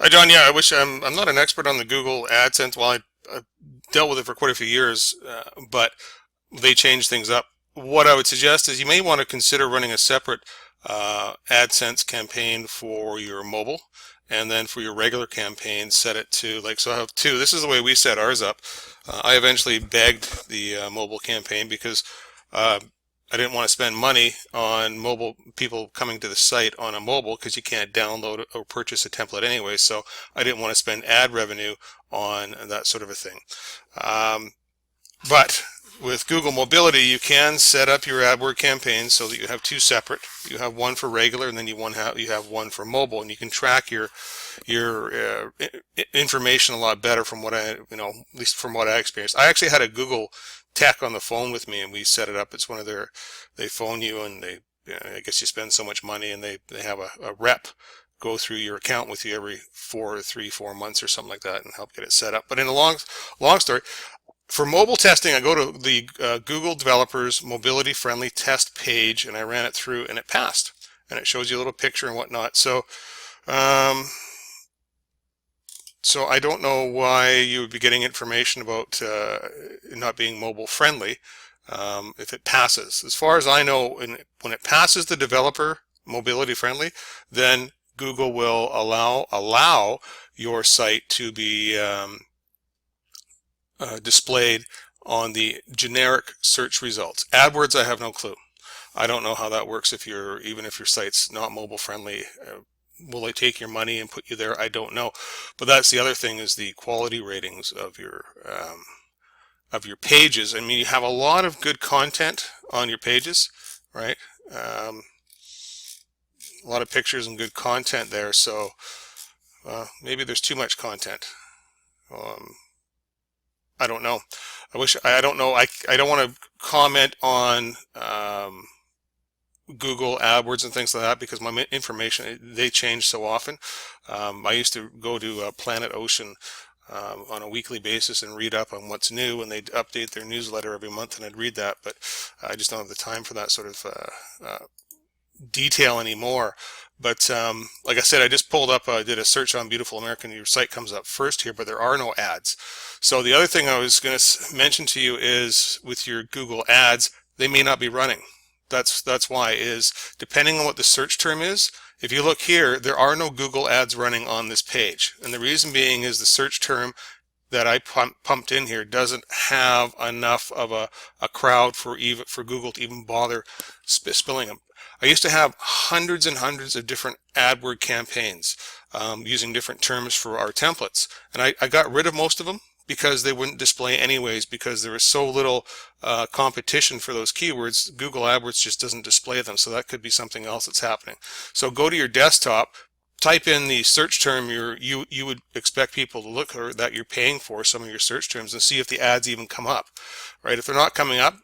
Hi, John. Yeah, I wish I'm not an expert on the Google AdSense. Well, I dealt with it for quite a few years, but they changed things up. What I would suggest is you may want to consider running a separate AdSense campaign for your mobile, and then for your regular campaign, set it to like so. I have two. This is the way we set ours up. I eventually bagged the mobile campaign because uh, I didn't want to spend money on mobile people coming to the site on a mobile because you can't download or purchase a template anyway. So I didn't want to spend ad revenue on that sort of a thing. Um, but with Google Mobility, you can set up your AdWord campaigns so that you have two separate. You have one for regular, and then you have one for mobile, and you can track your information a lot better from what I at least from what I experienced. I actually had a Google tech on the phone with me, and we set it up. It's one of their they phone you, and I guess you spend so much money, and they have a rep go through your account with you every 4 months or something like that and help get it set up. But in a long story, for mobile testing, I go to the Google Developers Mobility Friendly Test page, and I ran it through, and it passed. And it shows you a little picture and whatnot. Um, so I don't know why you would be getting information about not being mobile friendly if it passes. As far as I know, when it passes the developer mobility friendly, then Google will allow your site to be displayed on the generic search results. AdWords, I have no clue. I don't know how that works even if your site's not mobile friendly. Will they take your money and put you there? I don't know. But that's the other thing, is the quality ratings of your pages. I mean, you have a lot of good content on your pages, right? A lot of pictures and good content there. So maybe there's too much content. I don't know. I don't know. I don't want to comment on Google AdWords and things like that because my information, they change so often. I used to go to Planet Ocean on a weekly basis and read up on what's new, and they'd update their newsletter every month, and I'd read that. But I just don't have the time for that sort of detail anymore. But like I said, I just pulled up, did a search on Beautiful American. Your site comes up first here, but there are no ads. So the other thing I was going to mention to you is with your Google ads, they may not be running. That's why, is depending on what the search term is. If you look here, there are no Google ads running on this page. And the reason being is the search term that I pumped in here doesn't have enough of a crowd for Google to even bother spilling them. I used to have hundreds and hundreds of different AdWord campaigns using different terms for our templates, and I got rid of most of them because they wouldn't display anyways, because there was so little competition for those keywords. Google AdWords just doesn't display them, so that could be something else that's happening. So go to your desktop, type in the search term you would expect people to look, or that you're paying for, some of your search terms, and see if the ads even come up. Right? If they're not coming up,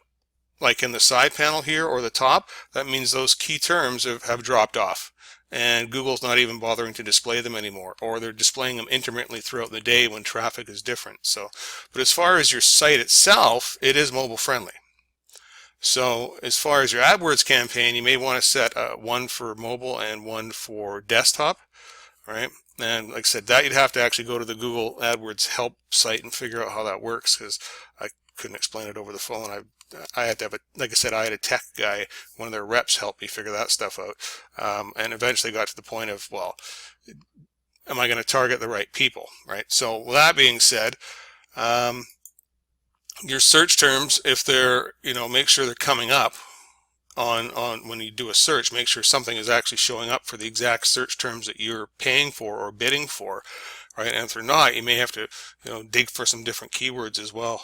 like in the side panel here or the top, that means those key terms have dropped off, and Google's not even bothering to display them anymore, or they're displaying them intermittently throughout the day when traffic is different. So, but as far as your site itself, it is mobile friendly. So as far as your AdWords campaign, you may want to set one for mobile and one for desktop, right? And like I said, that you'd have to actually go to the Google AdWords help site and figure out how that works, because I couldn't explain it over the phone. I had to have like I said, I had a tech guy, one of their reps, help me figure that stuff out, and eventually got to the point of, well, am I going to target the right people, right? So with that being said, your search terms, if they're, make sure they're coming up on when you do a search, make sure something is actually showing up for the exact search terms that you're paying for or bidding for, right? And if they're not, you may have to dig for some different keywords as well.